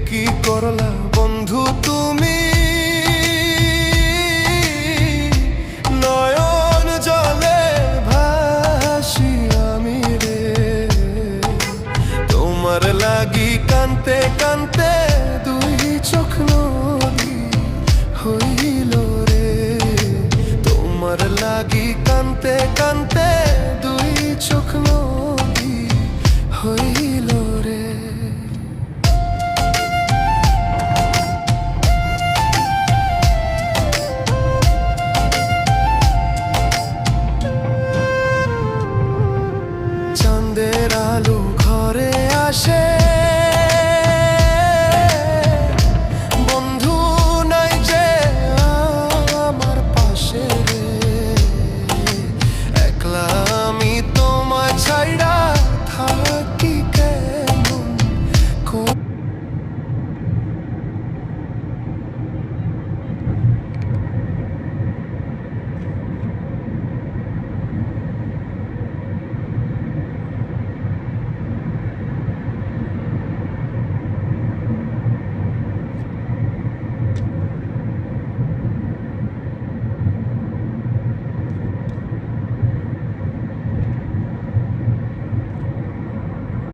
কি করলা বন্ধু তুমি, নয়ন জলে ভাসি আমি রে। তোমার লাগি কানতে কানতে দুই চোখ নদী হইল রে। তোমার লাগি কানতে কানতে